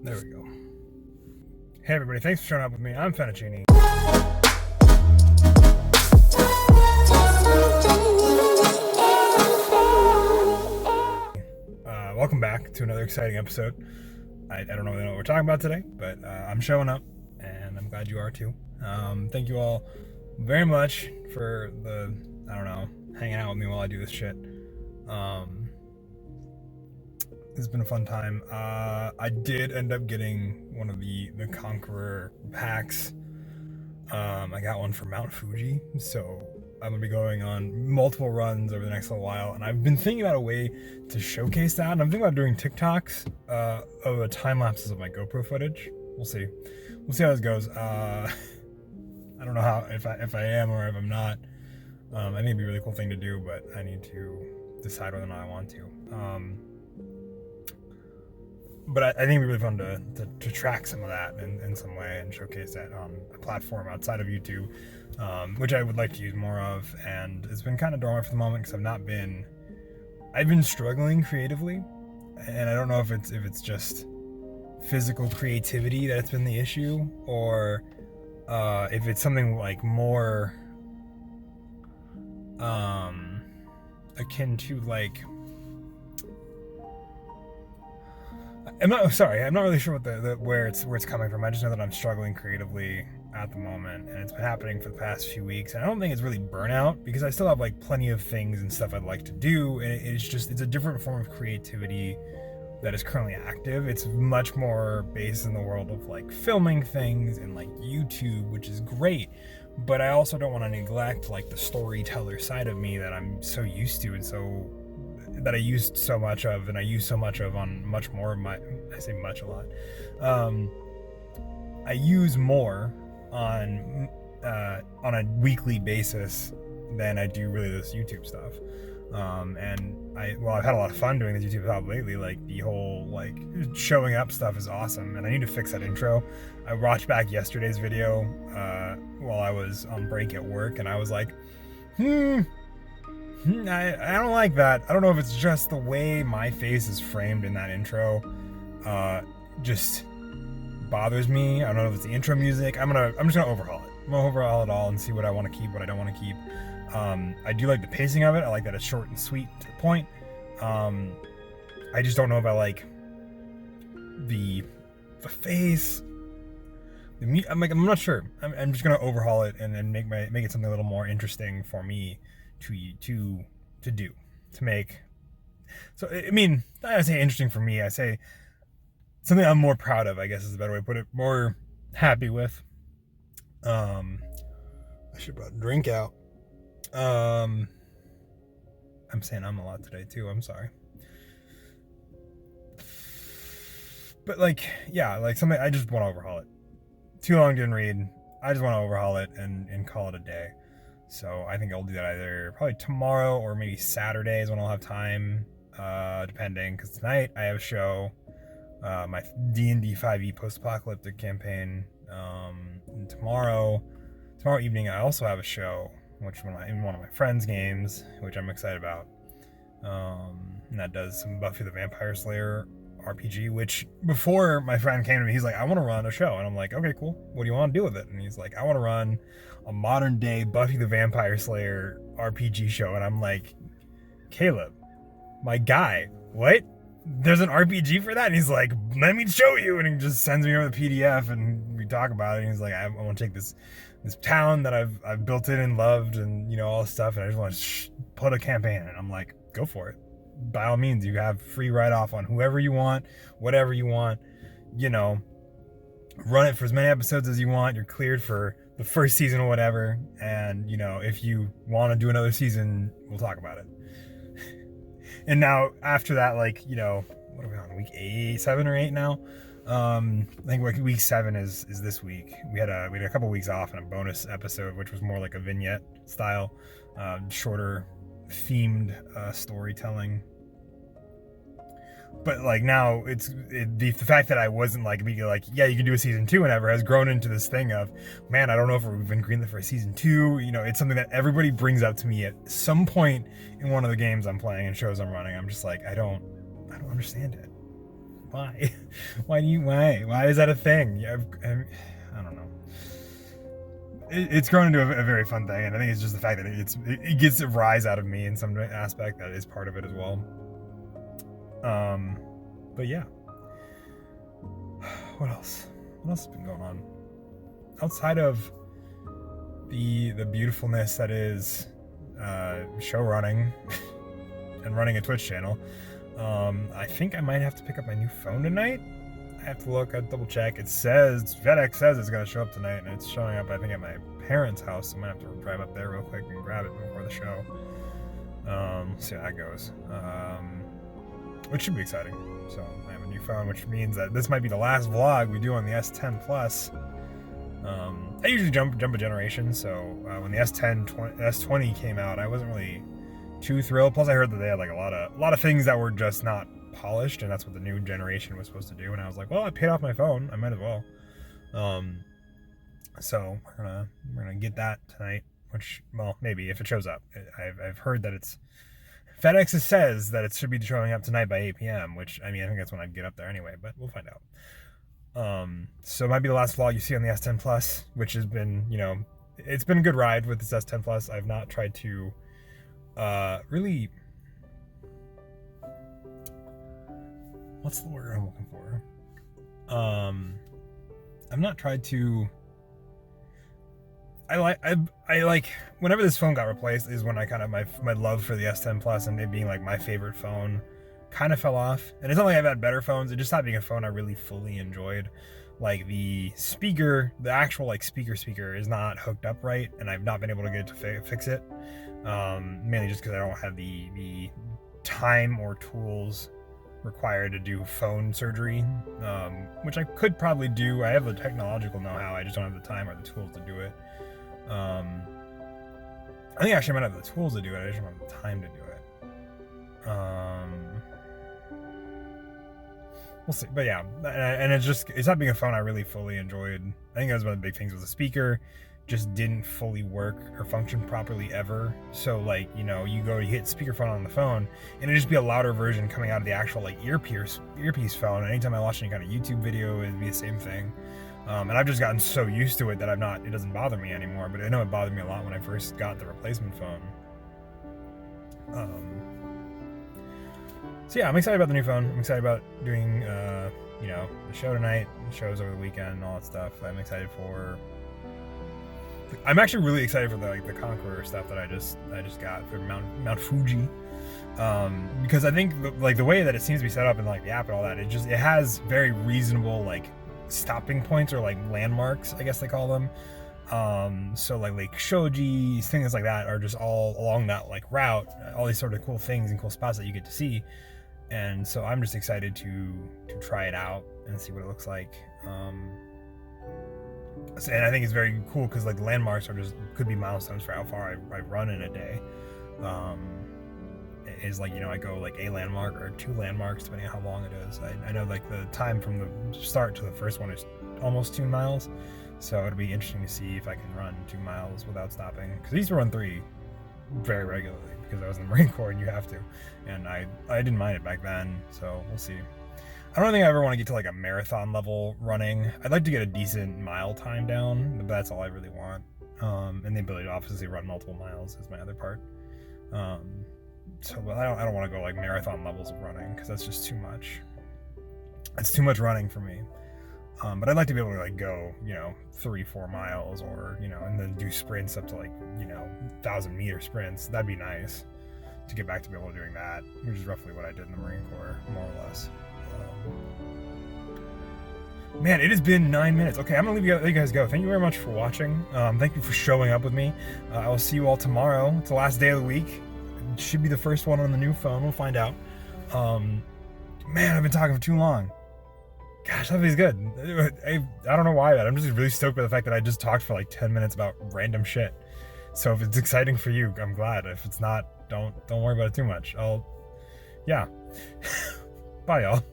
There we go. Hey everybody, thanks for showing up with me. I'm Fettuccine. Welcome back to another exciting episode. I don't really know what we're talking about today, but I'm showing up, and I'm glad you are too. Thank you all very much for hanging out with me while I do this shit. It's been a fun time. I did end up getting one of the Conqueror packs. I got one for Mount Fuji, so I'm gonna be going on multiple runs over the next little while, and I've been thinking about a way to showcase that. And I'm thinking about doing TikToks of the time lapses of my GoPro footage. We'll see how this goes. I don't know how if I am or if I'm not. I think it'd be a really cool thing to do, but I need to decide whether or not I want to. But I think it'd be really fun to track some of that in some way and showcase that on a platform outside of YouTube, which I would like to use more of. And it's been kind of dormant for the moment because I've been struggling creatively, and I don't know if it's just physical creativity that's been the issue, or if it's something like more akin to like. I'm not really sure what where it's coming from. I just know that I'm struggling creatively at the moment, and it's been happening for the past few weeks. And I don't think it's really burnout, because I still have like plenty of things and stuff I'd like to do, and it's a different form of creativity that is currently active. It's much more based in the world of like filming things and like YouTube, which is great, but I also don't want to neglect like the storyteller side of me that I'm so used to, and so that I used so much of, and I use so much of on much more of my, I say much a lot. I use more on a weekly basis than I do really this YouTube stuff. And I've had a lot of fun doing this YouTube stuff lately. Like the whole like showing up stuff is awesome, and I need to fix that intro. I watched back yesterday's video while I was on break at work, and I was like, I don't like that. I don't know if it's just the way my face is framed in that intro, just bothers me. I don't know if it's the intro music. I'm just gonna overhaul it. I'm gonna overhaul it all and see what I want to keep, what I don't want to keep. I do like the pacing of it. I like that it's short and sweet to the point. I just don't know if I like the face. I'm not sure. I'm just gonna overhaul it and then make it something a little more interesting for me to do, to make. So I mean, I say interesting for me, I say something I'm more proud of, I guess is a better way to put it, more happy with. I should have brought a drink out. I'm saying I'm a lot today too, I'm sorry. But like, yeah, like something, I just want to overhaul it. Too long didn't read. I just want to overhaul it and call it a day. So I think I'll do that either probably tomorrow or maybe Saturday is when I'll have time, depending, because tonight I have a show, my D&D 5e post-apocalyptic campaign, and tomorrow evening I also have a show, which in one of my friends' games, which I'm excited about, and that does some Buffy the Vampire Slayer RPG, which before my friend came to me, he's like, I want to run a show, and I'm like, okay, cool, what do you want to do with it? And he's like, I want to run a modern day Buffy the Vampire Slayer RPG show. And I'm like, Caleb, my guy, what? There's an RPG for that? And he's like, let me show you. And he just sends me over the PDF, and we talk about it. And he's like, I want to take this town that I've built it and loved, and you know, all this stuff, and I just want to put a campaign in it. I'm like, go for it. By all means, you have free write-off on whoever you want, whatever you want, you know, run it for as many episodes as you want. You're cleared for the first season or whatever, and you know, if you want to do another season, we'll talk about it. And now after that, like, you know, what are we on, week 7 or 8 now? I think like week 7 is this week. We had a couple weeks off and a bonus episode, which was more like a vignette style, shorter themed storytelling. But like now the fact that I wasn't like immediately like, yeah, you can do a season 2 whenever, has grown into this thing of, man, I don't know if we've been greenlit for a season 2. You know, it's something that everybody brings up to me at some point in one of the games I'm playing and shows I'm running. I'm just like, I don't understand it. Why? Why is that a thing? Yeah, I don't know. It's grown into a very fun thing, and I think it's just the fact that it gets a rise out of me in some aspect that is part of it as well. But yeah. What else? What else has been going on? Outside of the beautifulness that is show running and running a Twitch channel, I think I might have to pick up my new phone tonight. I have to look, I double check. It says, FedEx says it's gonna show up tonight, and it's showing up, I think, at my parents' house, so I might have to drive up there real quick and grab it before the show. See how that goes. Which should be exciting. So I have a new phone, which means that this might be the last vlog we do on the S10 Plus. I usually jump a generation, so when the S20 came out, I wasn't really too thrilled. Plus, I heard that they had like a lot of things that were just not polished, and that's what the new generation was supposed to do. And I was like, well, I paid off my phone, I might as well. So we're gonna get that tonight, which, well, maybe if it shows up. I've heard that it's FedEx says that it should be showing up tonight by 8 p.m., which, I mean, I think that's when I'd get up there anyway, but we'll find out. So it might be the last vlog you see on the S10 Plus, which has been, you know, it's been a good ride with this S10 Plus. I've not tried to really, what's the word I'm looking for? I've not tried to, I like whenever this phone got replaced is when I kind of my love for the S10 Plus and it being like my favorite phone kind of fell off. And it's not like I've had better phones, it just stopped being a phone I really fully enjoyed. Like the speaker, the actual like speaker is not hooked up right, and I've not been able to get it to fix it. Mainly just because I don't have the time or tools required to do phone surgery, which I could probably do. I have the technological know-how, I just don't have the time or the tools to do it. I think actually I might have the tools to do it, I just don't have the time to do it. We'll see, but yeah, and it's not being a phone I really fully enjoyed. I think that was one of the big things, was the speaker just didn't fully work or function properly ever. So like, you know, you hit speakerphone on the phone and it'd just be a louder version coming out of the actual like earpiece phone. And anytime I watch any kind of YouTube video, it'd be the same thing. And I've just gotten so used to it that it doesn't bother me anymore, but I know it bothered me a lot when I first got the replacement phone. So yeah, I'm excited about the new phone. I'm excited about doing, you know, the show tonight, shows over the weekend, and all that stuff. I'm actually really excited for the Conqueror stuff that I just got for Mount Fuji, because I think the way that it seems to be set up in like the app and all that, it has very reasonable like stopping points or like landmarks, I guess they call them. So like Lake Shoji, things like that are just all along that like route, all these sort of cool things and cool spots that you get to see. And so I'm just excited to try it out and see what it looks like. And I think it's very cool because like the landmarks could be milestones for how far I run in a day. Is like, you know, I go like a landmark or 2 landmarks depending on how long it is. I know like the time from the start to the first one is almost 2 miles. So it'll be interesting to see if I can run 2 miles without stopping. Because I used to run 3 very regularly because I was in the Marine Corps and you have to. And I didn't mind it back then, so we'll see. I don't think I ever want to get to like a marathon level running. I'd like to get a decent mile time down, but that's all I really want. And the ability to obviously run multiple miles is my other part. So but I don't want to go like marathon levels of running because that's just too much. It's too much running for me. But I'd like to be able to like go, you know, 3-4 miles or, you know, and then do sprints up to like, you know, 1,000-meter sprints. That'd be nice to get back to be able to doing that, which is roughly what I did in the Marine Corps, more or less. Man, it has been 9 minutes. Okay, I'm gonna let you guys go. Thank you very much for watching. Thank you for showing up with me. I will see you all tomorrow. It's the last day of the week. It should be the first one on the new phone. We'll find out. Man, I've been talking for too long. Gosh, that feels good. I don't know why, but I'm just really stoked by the fact that I just talked for like 10 minutes about random shit. So if it's exciting for you, I'm glad. If it's not, don't worry about it too much. Yeah. Bye, y'all.